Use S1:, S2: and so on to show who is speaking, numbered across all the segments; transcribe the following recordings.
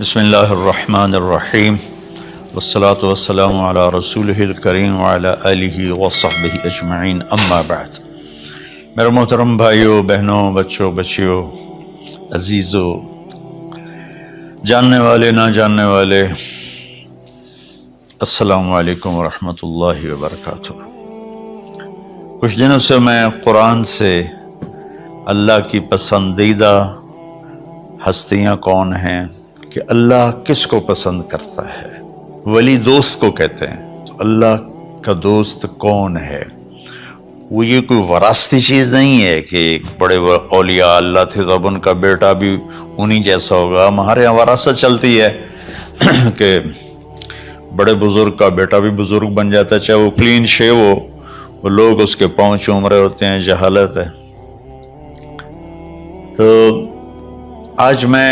S1: بسم اللہ الرحمن الرحیم والصلاة والسلام علی رسولہ الکریم وعلی آلہ وصحبہ اجمعین، اما بعد۔ میرے محترم بھائیوں، بہنوں، بچوں، بچیوں، عزیزوں، جاننے والے، نہ جاننے والے، السلام علیکم ورحمۃ اللہ وبرکاتہ۔ کچھ دنوں سے میں قرآن سے اللہ کی پسندیدہ ہستیاں کون ہیں، کہ اللہ کس کو پسند کرتا ہے، ولی دوست کو کہتے ہیں۔ تو اللہ کا دوست کون ہے؟ وہ یہ کوئی وراثتی چیز نہیں ہے کہ ایک بڑے اولیاء اللہ تھے تو اب ان کا بیٹا بھی انہی جیسا ہوگا۔ ہمارے یہاں وراثت چلتی ہے کہ بڑے بزرگ کا بیٹا بھی بزرگ بن جاتا ہے، چاہے وہ کلین شیو ہو، وہ لوگ اس کے پاؤں چوم رہے ہوتے ہیں، جہالت ہے۔ تو آج میں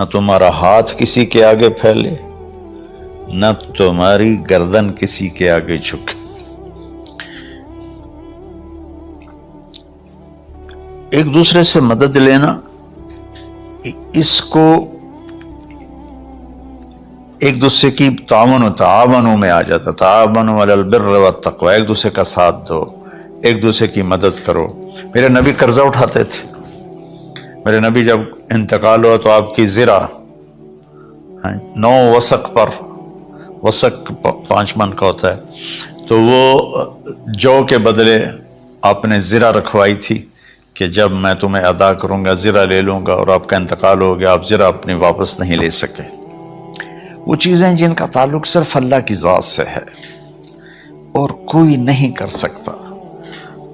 S1: نہ تمہارا ہاتھ کسی کے آگے پھیلے، نہ تمہاری گردن کسی کے آگے جھکے۔ ایک دوسرے سے مدد لینا، اس کو ایک دوسرے کی تعاونوں میں آ جاتا، تعاونوا علی البر والتقوی، ایک دوسرے کا ساتھ دو، ایک دوسرے کی مدد کرو۔ میرے نبی قرضہ اٹھاتے تھے، میرے نبی جب انتقال ہوا تو آپ کی زرہ 9 وسق پر، وسق 5 من کا ہوتا ہے، تو وہ جو کے بدلے آپ نے زرہ رکھوائی تھی کہ جب میں تمہیں ادا کروں گا زرہ لے لوں گا، اور آپ کا انتقال ہو گیا، آپ زرہ اپنی واپس نہیں لے سکے۔ وہ چیزیں جن کا تعلق صرف اللہ کی ذات سے ہے اور کوئی نہیں کر سکتا،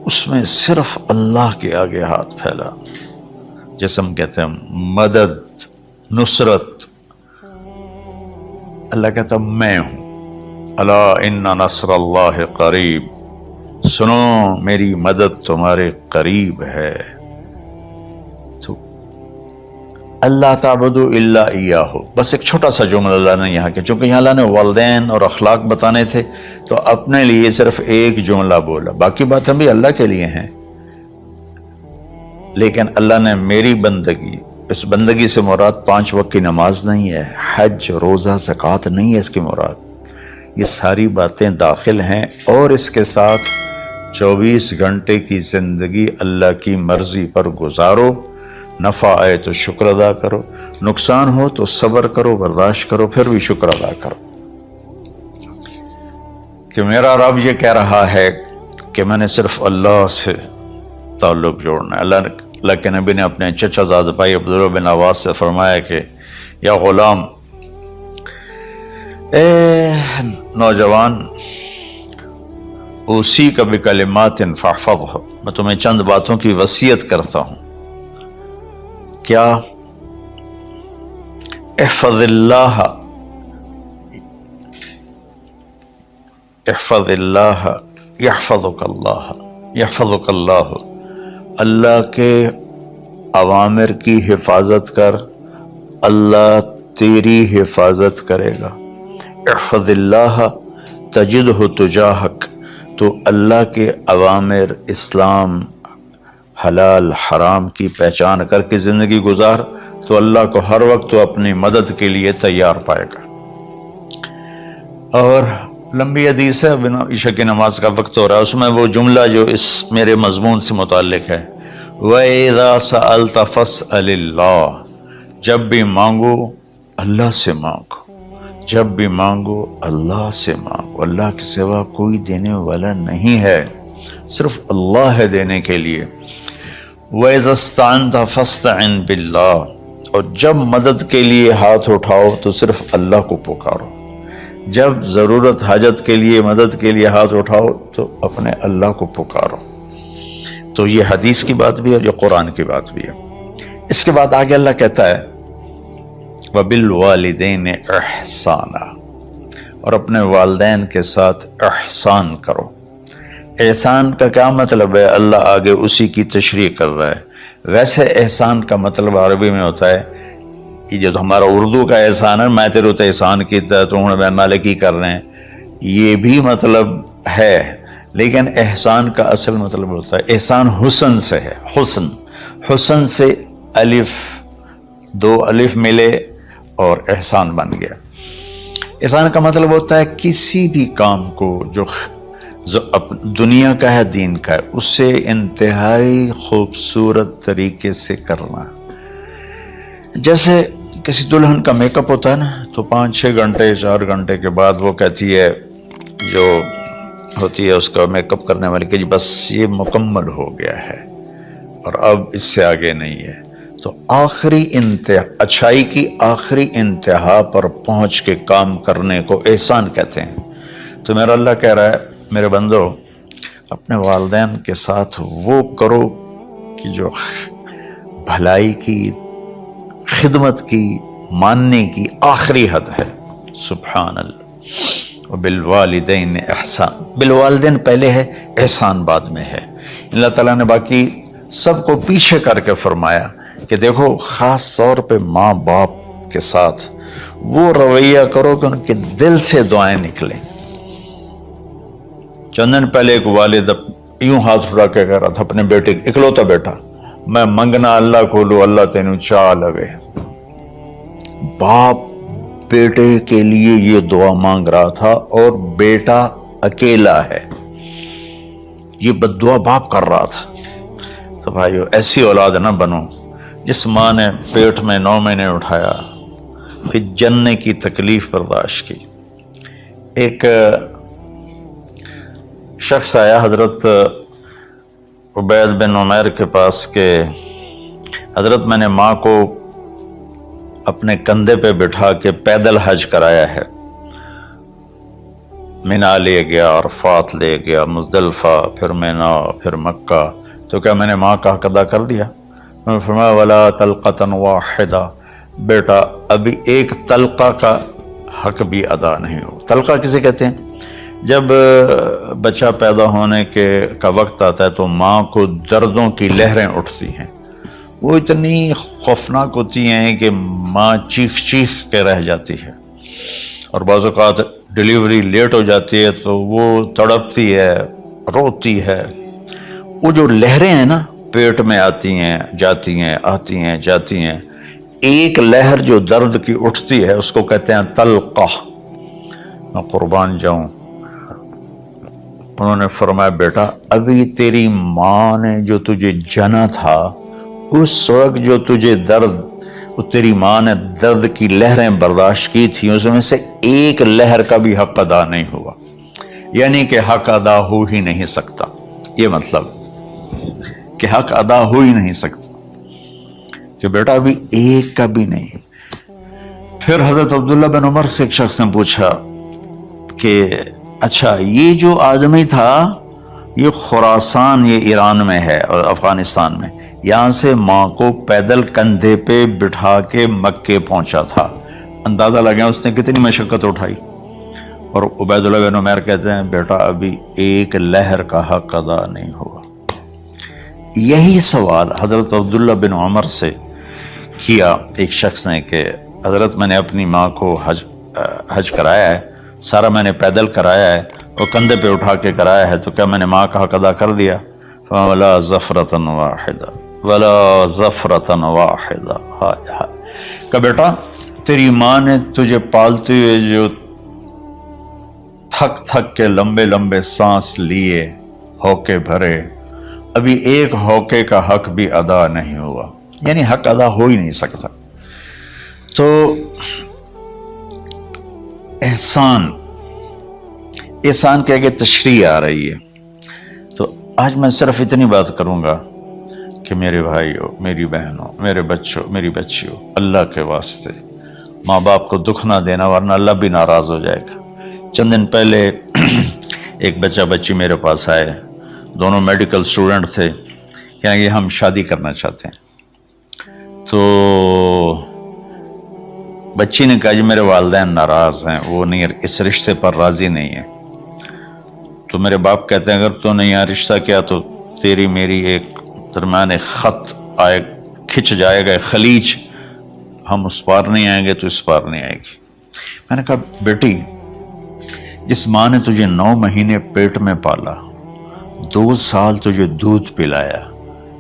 S1: اس میں صرف اللہ کے آگے ہاتھ پھیلا، جیسے ہم کہتے ہیں مدد، نصرت، اللہ کہتا میں ہوں، الا ان نصر اللہ قریب، سنو میری مدد تمہارے قریب ہے۔ تو اللہ تعبدوا الا ایاہ، بس ایک چھوٹا سا جملہ اللہ نے یہاں کیا، چونکہ یہاں اللہ نے والدین اور اخلاق بتانے تھے تو اپنے لیے صرف ایک جملہ بولا، باقی باتیں بھی اللہ کے لیے ہیں، لیکن اللہ نے میری بندگی، اس بندگی سے مراد 5 وقت کی نماز نہیں ہے، حج، روزہ، زکوٰۃ نہیں ہے اس کی مراد، یہ ساری باتیں داخل ہیں، اور اس کے ساتھ 24 گھنٹے کی زندگی اللہ کی مرضی پر گزارو، نفع آئے تو شکر ادا کرو، نقصان ہو تو صبر کرو، برداشت کرو، پھر بھی شکر ادا کرو۔ کہ میرا رب یہ کہہ رہا ہے کہ میں نے صرف اللہ سے تعلق جوڑنا ہے۔ اللہ کے نبی نے اپنے چچا زاد بھائی عبداللہ بن عباس سے فرمایا کہ یا غلام، اے نوجوان، اوصیک بکلمات فاحفظہ، میں تمہیں چند باتوں کی وصیت کرتا ہوں۔ کیا؟ احفظ اللہ، احفظ اللہ یحفظک اللہ، یحفظک اللہ، اللہ کے اوامر کی حفاظت کر، اللہ تیری حفاظت کرے گا۔ احفظ اللہ تجدہ تجاہک، تو اللہ کے اوامر، اسلام، حلال حرام کی پہچان کر کے زندگی گزار تو اللہ کو ہر وقت تو اپنی مدد کے لیے تیار پائے گا۔ اور لمبی حدیث ہے، بنا عشاء کی نماز کا وقت ہو رہا ہے، اس میں وہ جملہ جو اس میرے مضمون سے متعلق ہے، وَإِذَا سَأَلْتَ فَاسْأَلِ اللَّهِ، جب بھی مانگو اللہ سے مانگو، جب بھی مانگو اللہ سے مانگو، اللہ کے سوا کوئی دینے والا نہیں ہے، صرف اللہ ہے دینے کے لیے۔ وَإِذَا اسْتَعَنْتَ فَاسْتَعِنْ بِاللَّهِ، اور جب مدد کے لیے ہاتھ اٹھاؤ تو صرف اللہ کو پکارو، جب ضرورت حاجت کے لیے مدد کے لیے ہاتھ اٹھاؤ تو اپنے اللہ کو پکارو۔ تو یہ حدیث کی بات بھی ہے، یہ قرآن کی بات بھی ہے۔ اس کے بعد آگے اللہ کہتا ہے وَبِالْوَالِدَيْنِ إِحْسَانًا، اور اپنے والدین کے ساتھ احسان کرو۔ احسان کا کیا مطلب ہے؟ اللہ آگے اسی کی تشریح کر رہا ہے۔ ویسے احسان کا مطلب عربی میں ہوتا ہے، یہ جو ہمارا اردو کا احسان ہے، میں تیرے تے احسان کیتا ہے تو ہوں میں مالکی کر رہے ہیں، یہ بھی مطلب ہے، لیکن احسان کا اصل مطلب ہوتا ہے، احسان حسن سے ہے، حسن، حسن سے الف، 2 الف ملے اور احسان بن گیا۔ احسان کا مطلب ہوتا ہے کسی بھی کام کو جو دنیا کا ہے، دین کا ہے، اسے انتہائی خوبصورت طریقے سے کرنا۔ جیسے کسی دلہن کا میک اپ ہوتا ہے نا، تو 5-6 گھنٹے 4 گھنٹے کے بعد وہ کہتی ہے، جو ہوتی ہے اس کا میک اپ کرنے والی، کہ بس یہ مکمل ہو گیا ہے اور اب اس سے آگے نہیں ہے۔ تو آخری انتہا، اچھائی کی آخری انتہا پر پہنچ کے کام کرنے کو احسان کہتے ہیں۔ تو میرا اللہ کہہ رہا ہے میرے بندو، اپنے والدین کے ساتھ وہ کرو کہ جو بھلائی کی، خدمت کی، ماننے کی آخری حد ہے۔ سبحان اللہ۔ وبالوالدین احسان، بالوالدین پہلے ہے، احسان بعد میں ہے۔ اللہ تعالیٰ نے باقی سب کو پیچھے کر کے فرمایا کہ دیکھو، خاص طور پہ ماں باپ کے ساتھ وہ رویہ کرو کہ ان کے دل سے دعائیں نکلیں. چند دن پہلے ایک والد یوں ہاتھ اٹھا کے کہہ رہا تھا اپنے بیٹے، اکلوتا بیٹا، میں منگنا اللہ کو لو اللہ تینوں چاہ لگے. باپ بیٹے کے لیے یہ دعا مانگ رہا تھا اور بیٹا اکیلا ہے، یہ بد دعا باپ کر رہا تھا. تو بھائیو ایسی اولاد نہ بنو جس ماں نے پیٹ میں 9 مہینے اٹھایا پھر جننے کی تکلیف برداشت کی. ایک شخص آیا حضرت عبید بن عمیر کے پاس کہ حضرت میں نے ماں کو اپنے کندھے پہ بٹھا کے پیدل حج کرایا ہے، مینا لے گیا، عرفات لے گیا، مزدلفہ، پھر مینا، پھر مکہ، تو کیا میں نے ماں کا حق ادا کر دیا؟ میں نے فرمایا ولا تلقۃ واحدہ، بیٹا ابھی ایک تلقہ کا حق بھی ادا نہیں ہو. تلقہ کسے کہتے ہیں؟ جب بچہ پیدا ہونے کا وقت آتا ہے تو ماں کو دردوں کی لہریں اٹھتی ہیں، وہ اتنی خوفناک ہوتی ہیں کہ ماں چیخ چیخ کے رہ جاتی ہے، اور بعض اوقات ڈیلیوری لیٹ ہو جاتی ہے تو وہ تڑپتی ہے، روتی ہے. وہ جو لہریں ہیں نا پیٹ میں آتی ہیں جاتی ہیں، آتی ہیں جاتی ہیں، ایک لہر جو درد کی اٹھتی ہے اس کو کہتے ہیں تلقہ. میں قربان جاؤں، انہوں نے فرمایا بیٹا ابھی تیری ماں نے جو تجھے جنا تھا اس وقت جو تجھے درد، وہ تیری ماں نے درد کی لہریں برداشت کی تھی، اس میں سے ایک لہر کا بھی حق ادا نہیں ہوا، یعنی کہ حق ادا ہو ہی نہیں سکتا. یہ مطلب کہ حق ادا ہو ہی نہیں سکتا کہ بیٹا ابھی ایک کا بھی نہیں. پھر حضرت عبداللہ بن عمر سے ایک شخص نے پوچھا کہ اچھا یہ جو آدمی تھا یہ خراسان، یہ ایران میں ہے اور افغانستان میں، یہاں سے ماں کو پیدل کندھے پہ بٹھا کے مکے پہنچا تھا، اندازہ لگا اس نے کتنی مشقت اٹھائی. اور عبید اللہ بن عمیر کہتے ہیں بیٹا ابھی ایک لہر کا حق ادا نہیں ہوا. یہی سوال حضرت عبداللہ بن عمر سے کیا ایک شخص نے کہ حضرت میں نے اپنی ماں کو حج کرایا ہے، سارا میں نے پیدل کرایا ہے اور کندھے پہ اٹھا کے کرایا ہے، تو کیا میں نے ماں کا حق ادا کر دیا؟ وَلَا زَفْرَةً وَاحِدًا وَلَا زَفْرَةً وَاحِدًا. ہائے ہائے کہ بیٹا تیری ماں نے تجھے پالتے ہوئے جو تھک تھک کے لمبے لمبے سانس لیے، ہوکے بھرے، ابھی ایک ہوکے کا حق بھی ادا نہیں ہوا، یعنی حق ادا ہو ہی نہیں سکتا. تو احسان کے آگے تشریح آ رہی ہے. تو آج میں صرف اتنی بات کروں گا کہ میرے بھائیوں، میری بہنوں، میرے بچوں، میری بچیوں، اللہ کے واسطے ماں باپ کو دکھ نہ دینا ورنہ اللہ بھی ناراض ہو جائے گا. چند دن پہلے ایک بچہ بچی میرے پاس آئے، دونوں میڈیکل اسٹوڈنٹ تھے، کہیں گے ہم شادی کرنا چاہتے ہیں. تو بچی نے کہا جی میرے والدین ناراض ہیں، وہ نہیں، اس رشتے پر راضی نہیں ہیں. تو میرے باپ کہتے ہیں اگر تو نہیں یہاں رشتہ کیا تو تیری میری ایک درمیان ایک خط آئے، کھچ جائے گا خلیج، ہم اس پار نہیں آئیں گے تو اس پار نہیں آئے گی. میں نے کہا بیٹی جس ماں نے تجھے 9 مہینے پیٹ میں پالا، 2 سال تجھے دودھ پلایا،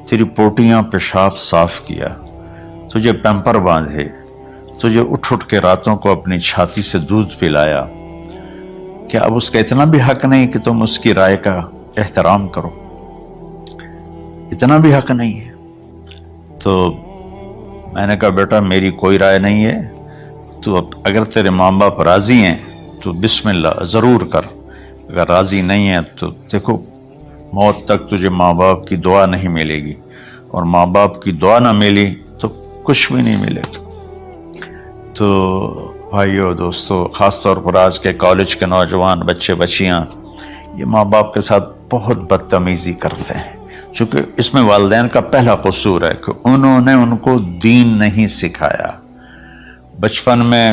S1: تیری پوٹیاں پیشاب صاف کیا، تجھے پیمپر باندھے، تجھے اٹھ اٹھ کے راتوں کو اپنی چھاتی سے دودھ پلایا، کیا اب اس کا اتنا بھی حق نہیں کہ تم اس کی رائے کا احترام کرو؟ اتنا بھی حق نہیں ہے؟ تو میں نے کہا بیٹا میری کوئی رائے نہیں ہے، تو اگر تیرے ماں باپ راضی ہیں تو بسم اللہ ضرور کر، اگر راضی نہیں ہے تو دیکھو موت تک تجھے ماں باپ کی دعا نہیں ملے گی، اور ماں باپ کی دعا نہ ملی تو کچھ بھی نہیں ملے گا. تو بھائیو دوستو، خاص طور پر آج کے کالج کے نوجوان بچے بچیاں یہ ماں باپ کے ساتھ بہت بدتمیزی کرتے ہیں، چونکہ اس میں والدین کا پہلا قصور ہے کہ انہوں نے ان کو دین نہیں سکھایا. بچپن میں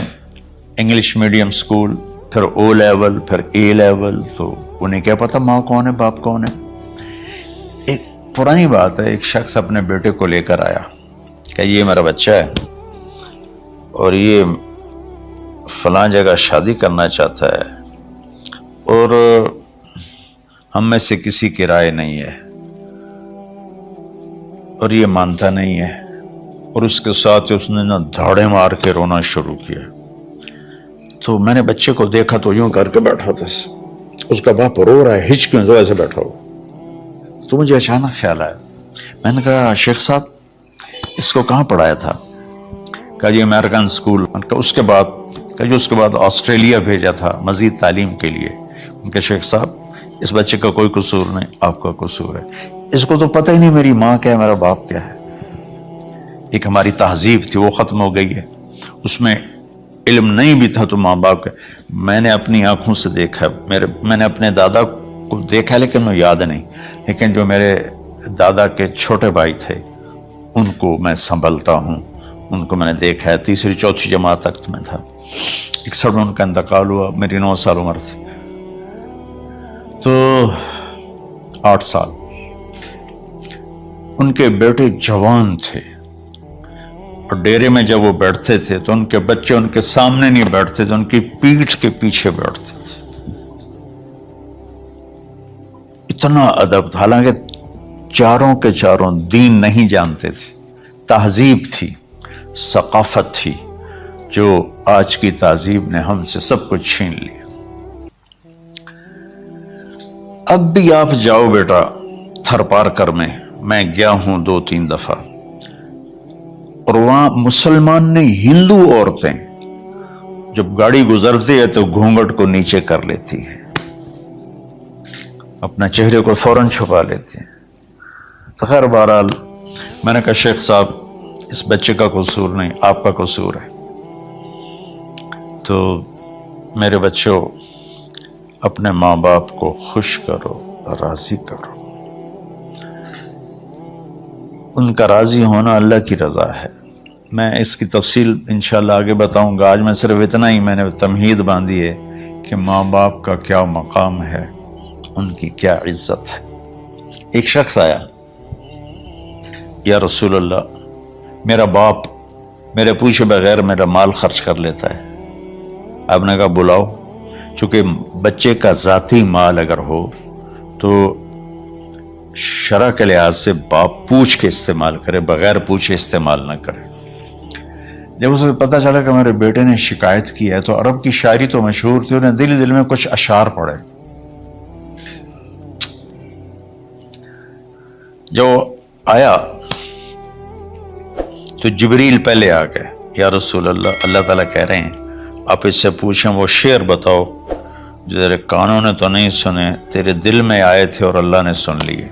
S1: انگلش میڈیم سکول، پھر او لیول، پھر اے لیول، تو انہیں کیا پتہ ماں کون ہے باپ کون ہے. ایک پرانی بات ہے، ایک شخص اپنے بیٹے کو لے کر آیا کہ یہ میرا بچہ ہے، اور یہ فلاں جگہ شادی کرنا چاہتا ہے اور ہم میں سے کسی کی رائے نہیں ہے اور یہ مانتا نہیں ہے، اور اس کے ساتھ اس نے نا دھاڑے مار کے رونا شروع کیا. تو میں نے بچے کو دیکھا تو یوں کر کے بیٹھا تھا، اس کا باپ رو رہا ہے، ہچ کیوں تو ایسے بیٹھا ہو. تو مجھے اچانک خیال آیا، میں نے کہا شیخ صاحب اس کو کہاں پڑھایا تھا؟ کہا جی امریکن اسکول. اس کے بعد آسٹریلیا بھیجا تھا مزید تعلیم کے لیے. ان کے شیخ صاحب اس بچے کا کوئی قصور نہیں، آپ کا قصور ہے. اس کو تو پتہ ہی نہیں میری ماں کیا ہے، میرا باپ کیا ہے. ایک ہماری تہذیب تھی وہ ختم ہو گئی ہے، اس میں علم نہیں بھی تھا تو ماں باپ کا. میں نے اپنی آنکھوں سے دیکھا، میں نے اپنے دادا کو دیکھا لیکن میں یاد نہیں، لیکن جو میرے دادا کے چھوٹے بھائی تھے ان کو میں سنبھلتا ہوں، ان کو میں نے دیکھا ہے. تیسری چوتھی جماعت تک میں تھا. 61 میں ان کا انتقال ہوا، میری 9 سال عمر تھی. تو 8 سال ان کے بیٹے جوان تھے، اور ڈیرے میں جب وہ بیٹھتے تھے تو ان کے بچے ان کے سامنے نہیں بیٹھتے تھے، ان کی پیٹھ کے پیچھے بیٹھتے تھے. اتنا ادب تھا، حالانکہ چاروں کے چاروں دین نہیں جانتے تھے. تہذیب تھی، ثقافت تھی، جو آج کی تہذیب نے ہم سے سب کچھ چھین لیا. اب بھی آپ جاؤ بیٹا تھر پار کر میں گیا ہوں 2-3 دفعہ، اور وہاں مسلمان نہیں ہندو عورتیں جب گاڑی گزرتی ہے تو گھونگھٹ کو نیچے کر لیتی ہے، اپنا چہرے کو فوراً چھپا لیتی ہیں. تو خیر بہرحال میں نے کہا شیخ صاحب اس بچے کا قصور نہیں، آپ کا قصور ہے. تو میرے بچوں اپنے ماں باپ کو خوش کرو، راضی کرو. ان کا راضی ہونا اللہ کی رضا ہے. میں اس کی تفصیل انشاءاللہ آگے بتاؤں گا. آج میں صرف اتنا ہی میں نے تمہید باندھی ہے کہ ماں باپ کا کیا مقام ہے، ان کی کیا عزت ہے. ایک شخص آیا، یا رسول اللہ میرا باپ میرے پوچھے بغیر میرا مال خرچ کر لیتا ہے. آپ نے کہا بلاؤ. چونکہ بچے کا ذاتی مال اگر ہو تو شرع کے لحاظ سے باپ پوچھ کے استعمال کرے، بغیر پوچھے استعمال نہ کرے. جب اسے پتہ چلا کہ میرے بیٹے نے شکایت کی ہے تو عرب کی شاعری تو مشہور تھی، انہیں دل میں کچھ اشعار پڑھے. جو آیا تو جبریل پہلے آ گئے، یا رسول اللہ اللہ تعالیٰ کہہ رہے ہیں آپ اس سے پوچھیں وہ شعر بتاؤ جو تیرے کانوں نے تو نہیں سنے، تیرے دل میں آئے تھے اور اللہ نے سن لیے.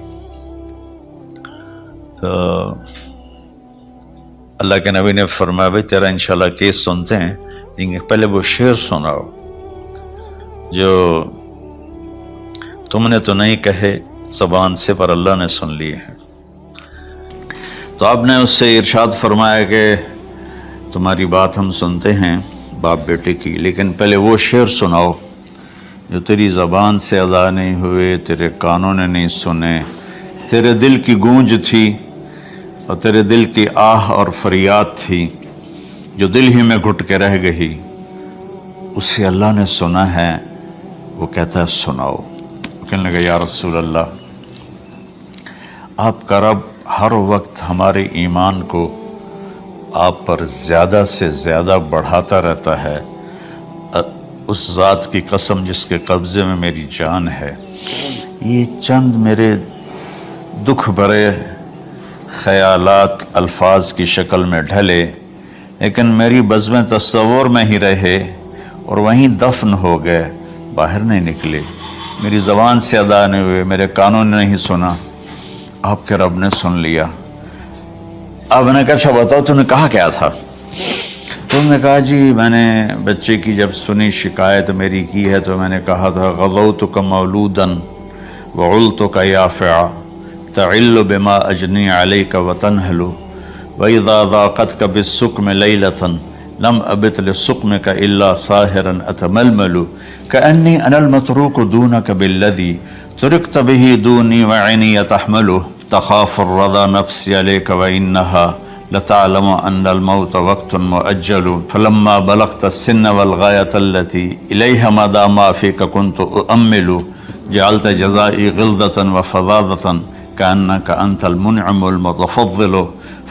S1: تو اللہ کے نبی نے فرمایا بھائی تیرا انشاءاللہ کیس سنتے ہیں، لیکن پہلے وہ شعر سناؤ جو تم نے تو نہیں کہے زبان سے پر اللہ نے سن لیے ہیں. تو آپ نے اس سے ارشاد فرمایا کہ تمہاری بات ہم سنتے ہیں باپ بیٹے کی، لیکن پہلے وہ شعر سناؤ جو تیری زبان سے ادا نہیں ہوئے، تیرے کانوں نے نہیں سنے، تیرے دل کی گونج تھی اور تیرے دل کی آہ اور فریاد تھی جو دل ہی میں گھٹ کے رہ گئی، اسے اللہ نے سنا ہے. وہ کہتا ہے سناؤ. کہنے لگا یا رسول اللہ آپ کا رب ہر وقت ہمارے ایمان کو آپ پر زیادہ سے زیادہ بڑھاتا رہتا ہے، اس ذات کی قسم جس کے قبضے میں میری جان ہے. یہ چند میرے دکھ بھرے خیالات الفاظ کی شکل میں ڈھلے، لیکن میری بزم تصور میں ہی رہے اور وہیں دفن ہو گئے، باہر نہیں نکلے، میری زبان سے ادا نہیں ہوئے، میرے کانوں نے نہیں سنا، آپ کے رب نے سن لیا. اب میں نے کہا اچھا بتاؤ تم نے کہا کیا تھا؟ تو انہوں نے کہا جی میں نے بچے کی جب سنی شکایت میری کی ہے تو میں نے کہا تھا غضوتک مولودا وعلتک یافعا تعل بما اجنی علیک وتنہل واذا ضاقتک بالسقم لیلۃ لم ابت لسقمک الا ساہرا اتململ کأنی انا المتروک دونک بالذی ترکت به دونی وعینی تحملہ تخاف الرضا نفسی علیک وإنہا لتعلم ان الموت وقت مؤجل فلما بلغت السن والغاية التي إليها مدى ما فيك كنت أؤمل جعلت جزائي غلظة وفظاظة كأنك أنت المنعم المتفضل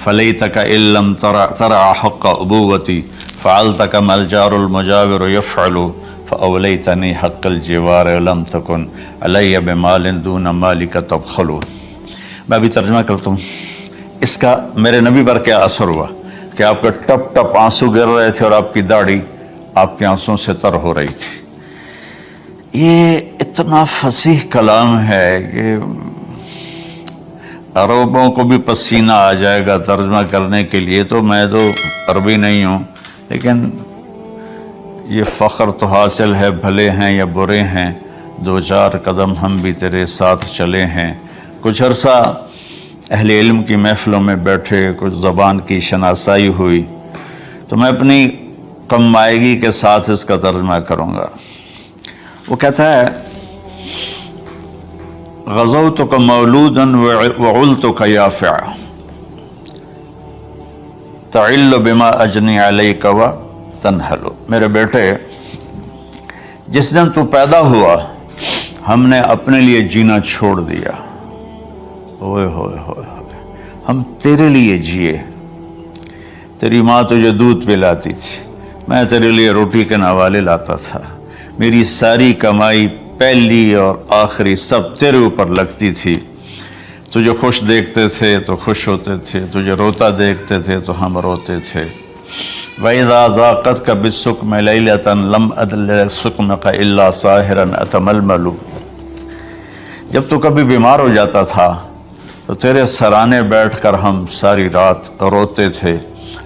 S1: فليتك إن لم ترع حق أبوتي فعلت كما الجار المجاور يفعل فأوليتني حق الجوار ولم تكن علي بمال دون مالك تبخل. میں ابھی ترجمہ کرتا ہوں. اس کا میرے نبی پر کیا اثر ہوا کہ آپ کے ٹپ ٹپ آنسو گر رہے تھے اور آپ کی داڑھی آپ کے آنسوں سے تر ہو رہی تھی. یہ اتنا فصیح کلام ہے کہ عربوں کو بھی پسینہ آ جائے گا ترجمہ کرنے کے لیے. تو میں تو عربی نہیں ہوں، لیکن یہ فخر تو حاصل ہے، بھلے ہیں یا برے ہیں، 2-4 قدم ہم بھی تیرے ساتھ چلے ہیں. کچھ عرصہ اہل علم کی محفلوں میں بیٹھے، کچھ زبان کی شناسائی ہوئی، تو میں اپنی کم مائگی کے ساتھ اس کا ترجمہ کروں گا. وہ کہتا ہے غزوتک مولودا وعلتک یافع تعل بما اجنی علیک وتنحل. میرے بیٹے، جس دن تو پیدا ہوا ہم نے اپنے لیے جینا چھوڑ دیا. ہوئے ہوئے ہوئے ہم تیرے لیے جیے. تیری ماں تجھے دودھ پلاتی تھی، میں تیرے لیے روٹی کے نوالے لاتا تھا. میری ساری کمائی پہلی اور آخری سب تیرے اوپر لگتی تھی. تجھے خوش دیکھتے تھے تو خوش ہوتے تھے، تجھے روتا دیکھتے تھے تو ہم روتے تھے. وَإِذَا ذَاقَتْكَ بِالسُّقْمِ لَيْلَةً لَمْ أَدْلِ سُقْمَكَ إِلَّا سَاهِرًا أَتَمَلْمَلُ. جب تو کبھی بیمار ہو جاتا تھا تو تیرے سرانے بیٹھ کر ہم ساری رات روتے تھے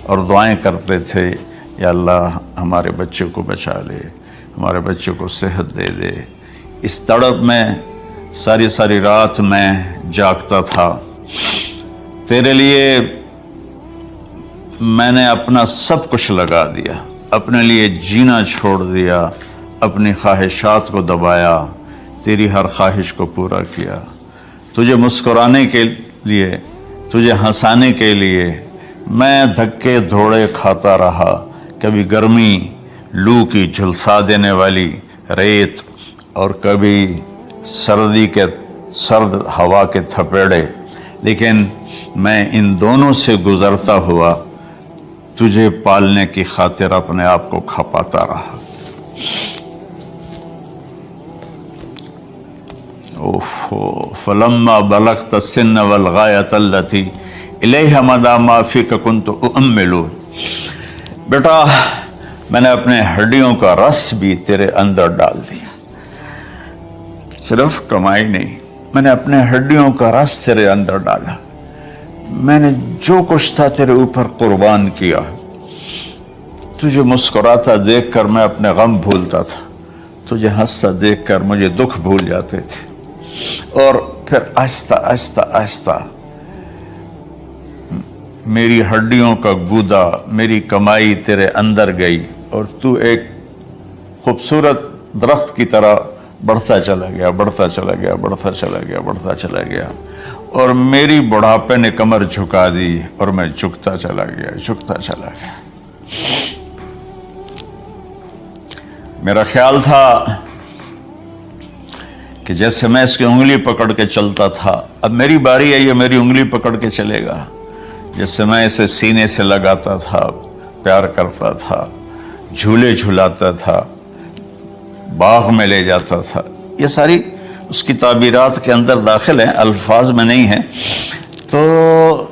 S1: اور دعائیں کرتے تھے، یا اللہ ہمارے بچے کو بچا لے، ہمارے بچے کو صحت دے دے. اس تڑپ میں ساری رات میں جاگتا تھا. تیرے لیے میں نے اپنا سب کچھ لگا دیا، اپنے لیے جینا چھوڑ دیا، اپنی خواہشات کو دبایا، تیری ہر خواہش کو پورا کیا. تجھے مسکرانے کے لیے، تجھے ہنسانے کے لیے میں دھکے دھوڑے کھاتا رہا. کبھی گرمی لو کی جھلسا دینے والی ریت اور کبھی سردی کے سرد ہوا کے تھپیڑے، لیکن میں ان دونوں سے گزرتا ہوا تجھے پالنے کی خاطر اپنے آپ کو کھپاتا رہا. فلما بلغت السن والغایۃ التی الیہا مدی ما فیک کنت اؤمل. بیٹا، میں نے اپنے ہڈیوں کا رس بھی تیرے اندر ڈال دیا. صرف کمائی نہیں، میں نے اپنے ہڈیوں کا رس تیرے اندر ڈالا. میں نے جو کچھ تھا تیرے اوپر قربان کیا. تجھے مسکراتا دیکھ کر میں اپنے غم بھولتا تھا، تجھے ہنستا دیکھ کر مجھے دکھ بھول جاتے تھے. اور پھر آہستہ آہستہ آہستہ میری ہڈیوں کا گودا، میری کمائی تیرے اندر گئی اور تو ایک خوبصورت درخت کی طرح بڑھتا چلا گیا، بڑھتا چلا گیا، بڑھتا چلا گیا، بڑھتا چلا گیا. اور میری بڑھاپے نے کمر جھکا دی اور میں جھکتا چلا گیا، جھکتا چلا گیا. میرا خیال تھا کہ جیسے میں اس کی انگلی پکڑ کے چلتا تھا، اب میری باری ہے، یہ میری انگلی پکڑ کے چلے گا. جیسے میں اسے سینے سے لگاتا تھا، پیار کرتا تھا، جھولے جھلاتا تھا، باغ میں لے جاتا تھا. یہ ساری اس کی تعبیرات کے اندر داخل ہیں، الفاظ میں نہیں ہیں. تو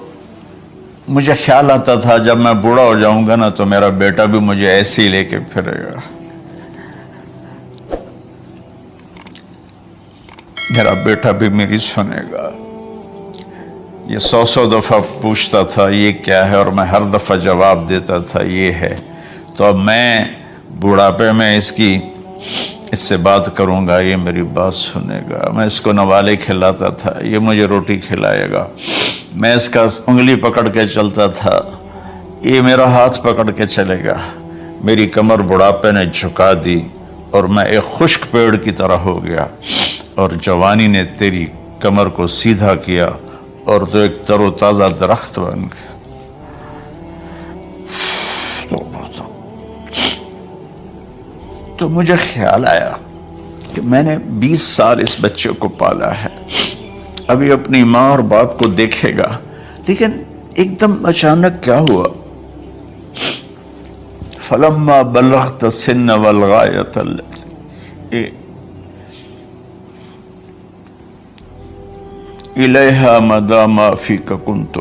S1: مجھے خیال آتا تھا جب میں بوڑھا ہو جاؤں گا نا تو میرا بیٹا بھی مجھے ایسے ہی لے کے پھرے گا، میرا بیٹا بھی میری سنے گا. یہ 100 دفعہ پوچھتا تھا یہ کیا ہے، اور میں ہر دفعہ جواب دیتا تھا یہ ہے. تو اب میں بوڑھاپے میں اس سے بات کروں گا، یہ میری بات سنے گا. میں اس کو نوالے کھلاتا تھا، یہ مجھے روٹی کھلائے گا. میں اس کا انگلی پکڑ کے چلتا تھا، یہ میرا ہاتھ پکڑ کے چلے گا. میری کمر بڑھاپے نے جھکا دی اور میں ایک خشک پیڑ کی طرح ہو گیا، اور جوانی نے تیری کمر کو سیدھا کیا اور تو ایک تر و تازہ درخت بن گیا. تو مجھے خیال آیا کہ میں نے 20 سال اس بچے کو پالا ہے، ابھی اپنی ماں اور باپ کو دیکھے گا، لیکن ایک دم اچانک کیا ہوا، فلما بلغت السن والغایۃ الیہا مدى ما فیک کنت